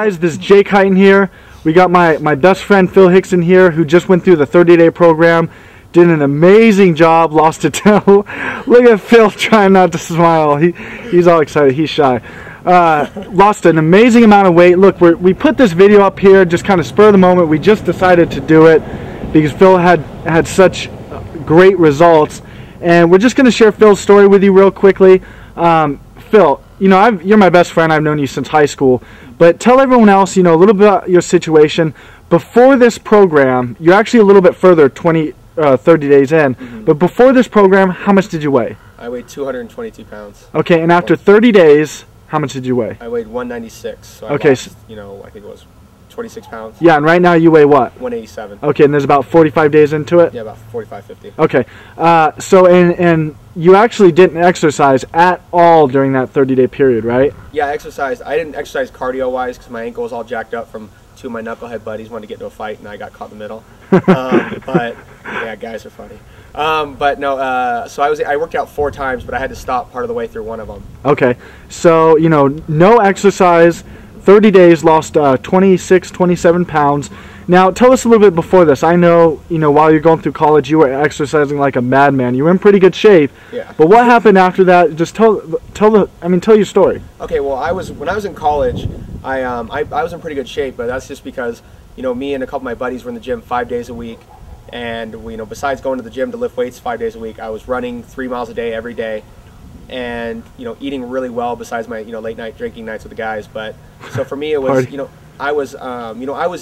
guys, this is Jake Heighton here. We got my best friend Phil Hickson here, who just went through the 30-day program, did an amazing job, lost a toe. Look at Phil trying not to smile. He's all excited, he's shy. Lost an amazing amount of weight. Look, we put this video up here just kind of spur of the moment. We just decided to do it because Phil had such great results. And we're just going to share Phil's story with you real quickly. Phil, you know, you're my best friend. I've known you since high school. But tell everyone else, you know, a little bit about your situation. Before this program, you're actually a little bit further, 30 days in. Mm-hmm. But before this program, how much did you weigh? I weighed 222 pounds. Okay, and after 30 days, how much did you weigh? I weighed 196. So I okay, lost, you know, I think it was 26 pounds. Yeah, and right now you weigh what? 187. Okay, and there's about 45 days into it? Yeah, about 45, 50. Okay, so and you actually didn't exercise at all during that 30-day period, right? Yeah, I exercised. I didn't exercise cardio-wise because my ankle was all jacked up from two of my knucklehead buddies wanted to get into a fight, and I got caught in the middle. But, yeah, guys are funny. But no, so I worked out 4 times, but I had to stop part of the way through one of them. Okay, so, you know, no exercise, 30 days, lost 26, 27 pounds. Now, tell us a little bit before this. I know, you know, while you're going through college, you were exercising like a madman. You were in pretty good shape. Yeah. But what happened after that? Just tell your story. Okay, well, when I was in college, I was in pretty good shape, but that's just because, you know, me and a couple of my buddies were in the gym 5 days a week. And, you know, besides going to the gym to lift weights 5 days a week, I was running 3 miles a day every day. And, you know, eating really well besides my, you know, late night drinking nights with the guys. But so for me, it was, you know, I was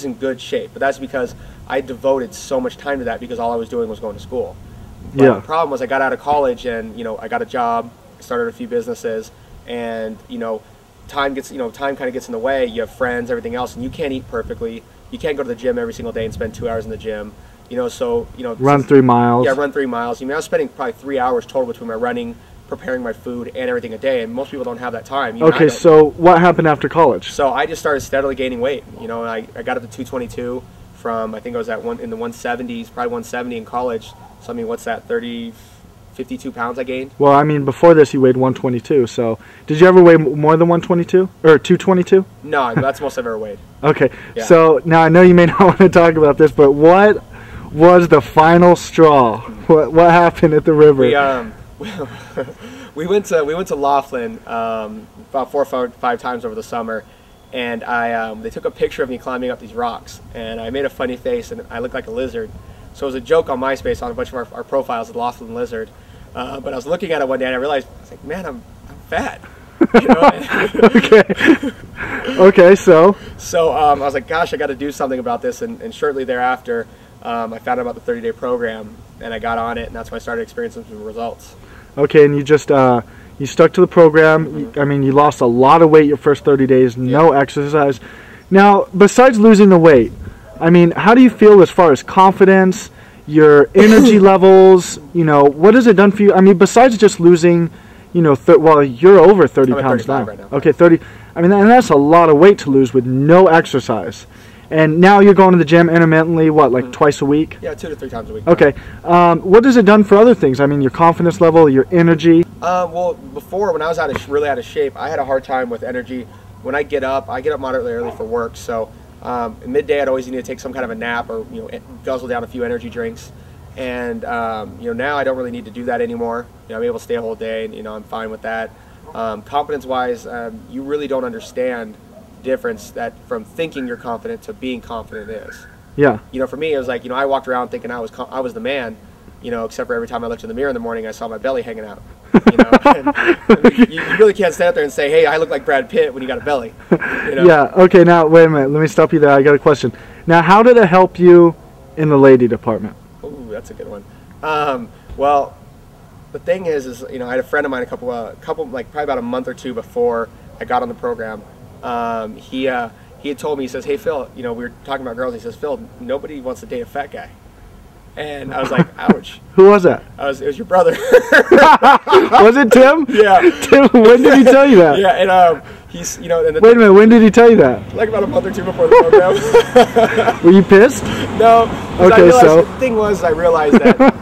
in good shape, but that's because I devoted so much time to that because all I was doing was going to school. But yeah. The problem was I got out of college and, you know, I got a job, started a few businesses, and, you know, time kind of gets in the way. You have friends, everything else, and you can't eat perfectly. You can't go to the gym every single day and spend 2 hours in the gym. You know, so, you know, run 3 miles. Yeah, run 3 miles. I mean, I was spending probably 3 hours total between my running, preparing my food, and everything a day, and most people don't have that time. Okay, so what happened after college? So I just started steadily gaining weight. You know, I got up to 222 from, I think I was in the 170s, probably 170 in college. So I mean, what's that, 52 pounds I gained? Well, I mean, before this you weighed 122, so did you ever weigh more than 122? Or 222? No, that's the most I've ever weighed. Okay, yeah. So now I know you may not want to talk about this, but what was the final straw? What happened at the river? We went to Laughlin about 4 or 5 times over the summer, and they took a picture of me climbing up these rocks, and I made a funny face, and I looked like a lizard. So it was a joke on MySpace on a bunch of our profiles, the Laughlin lizard. But I was looking at it one day, and I realized, I was like, man, I'm fat. You know? Okay. Okay, so I was like, gosh, I got to do something about this, and shortly thereafter, I found out about the 30-day program, and I got on it, and that's when I started experiencing some results. Okay, and you just you stuck to the program. Mm-hmm. I mean, you lost a lot of weight your first 30 days, no exercise. Now, besides losing the weight, I mean, how do you feel as far as confidence, your energy levels? You know, what has it done for you? I mean, besides just losing, you know, well, you're over 30 pounds now. Right now. Okay, 30. I mean, and that's a lot of weight to lose with no exercise. And now you're going to the gym intermittently, what, like twice a week? Yeah, 2 to 3 times a week. Okay. What has it done for other things? I mean, your confidence level, your energy? Well, before, when I was really out of shape, I had a hard time with energy. When I get up moderately early for work. So at midday, I'd always need to take some kind of a nap or, you know, guzzle down a few energy drinks. And, you know, now I don't really need to do that anymore. You know, I'm able to stay a whole day, and, you know, I'm fine with that. Confidence-wise, you really don't understand difference that from thinking you're confident to being confident is. Yeah. You know, for me, it was like, you know, I walked around thinking I was the man, you know, except for every time I looked in the mirror in the morning, I saw my belly hanging out. You know, and you really can't stand up there and say, hey, I look like Brad Pitt when you got a belly. You know? Yeah. Okay. Now, wait a minute. Let me stop you there. I got a question. Now, how did it help you in the lady department? Ooh, that's a good one. Well, the thing is, you know, I had a friend of mine like probably about a month or 2 before I got on the program. He had told me, he says, hey Phil, you know, we were talking about girls, he says, Phil, nobody wants to date a fat guy. And I was like, ouch. Who was that? It was your brother. Was it Tim? Yeah. Tim, when did he tell you that? Yeah, and he's, you know, wait a minute, when did he tell you that? Like about a month or 2 before the program. Were you pissed? No. Okay, so the thing was, I realized that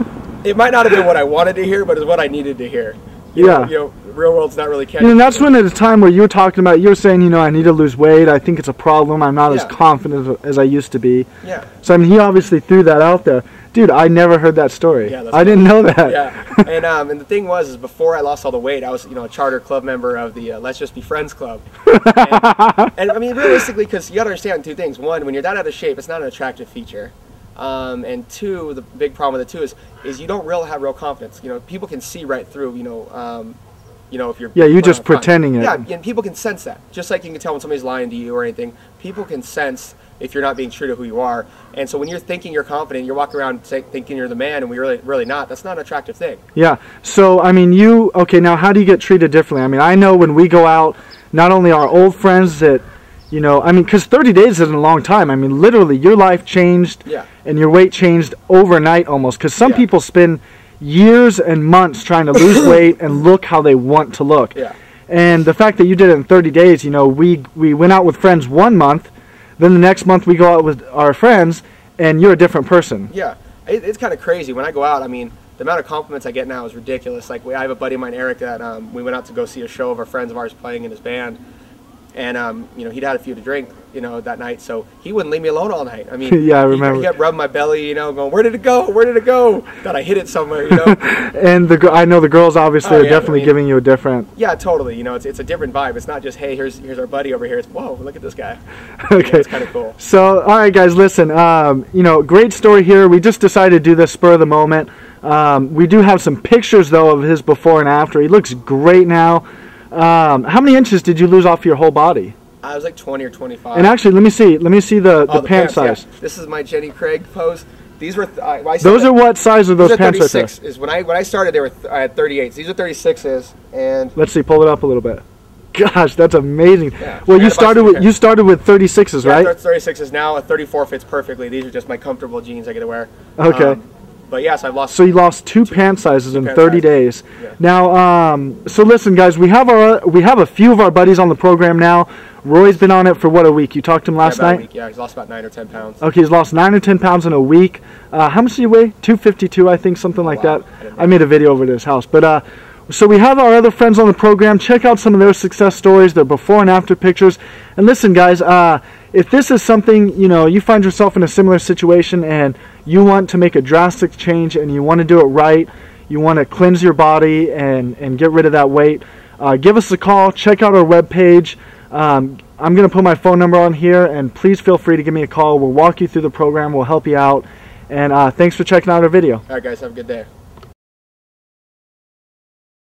it might not have been what I wanted to hear, but it's what I needed to hear. real world's not really catching. And that's when at a time where you were talking about, you were saying, I need to lose weight. I think it's a problem. I'm not as confident as I used to be. Yeah. So I mean, he obviously threw that out there. Dude, I never heard that story. Yeah, I didn't know that. Yeah. And the thing was, is before I lost all the weight, I was, a charter club member of the Let's Just Be Friends Club. and I mean, realistically, because you got to understand two things. One, when you're that out of shape, it's not an attractive feature. And two, the big problem with it too is you don't really have real confidence. People can see right through. If you're you're just pretending it. Yeah, and people can sense that. Just like you can tell when somebody's lying to you or anything. People can sense if you're not being true to who you are. And so when you're thinking you're confident, you're walking around thinking you're the man, and we're really not. That's not an attractive thing. Yeah. So I mean, now how do you get treated differently? I mean, I know when we go out, not only our old friends that. Because 30 days isn't a long time. I mean, literally, your life changed and your weight changed overnight almost. Because some people spend years and months trying to lose weight and look how they want to look. Yeah. And the fact that you did it in 30 days, we went out with friends 1 month, then the next month we go out with our friends, and you're a different person. Yeah. It's kind of crazy. When I go out, I mean, the amount of compliments I get now is ridiculous. Like, I have a buddy of mine, Eric, that we went out to go see a show of our friends of ours playing in his band. And, he'd had a few to drink, that night, so he wouldn't leave me alone all night. I mean, yeah, I remember. He kept rubbing my belly, going, where did it go? Where did it go? That I hit it somewhere, And I know the girls obviously are definitely giving you a different. Yeah, totally. It's a different vibe. It's not just, hey, here's our buddy over here. It's, whoa, look at this guy. Okay. It's kind of cool. So, all right, guys, listen. Great story here. We just decided to do this spur of the moment. We do have some pictures though of his before and after. He looks great now. How many inches did you lose off your whole body? I was like 20 or 25. And actually, let me see the pant size. Yeah. This is my Jenny Craig pose. These were those are what size are those pants right there? 36 is when I started. I had 38s. These are 36s, and let's see, pull it up a little bit. Gosh, that's amazing. Yeah. Well, you started with 36s, right? Yeah, 36s now. A 34 fits perfectly. These are just my comfortable jeans I get to wear. Okay. But yes, I've lost. So you lost two pant sizes in 30 days. Yeah. Now, so listen, guys, we have a few of our buddies on the program now. Roy's been on it for what, a week? You talked to him last night? A week. Yeah, he's lost about 9 or 10 pounds. Okay, he's lost 9 or 10 pounds in a week. How much do you weigh? 252, I think, something like that. I made a video over to his house, but. So we have our other friends on the program. Check out some of their success stories, their before and after pictures. And listen, guys, if this is something, you find yourself in a similar situation and you want to make a drastic change and you want to do it right, you want to cleanse your body and get rid of that weight, give us a call. Check out our webpage. I'm going to put my phone number on here, and please feel free to give me a call. We'll walk you through the program. We'll help you out. And thanks for checking out our video. All right, guys, have a good day.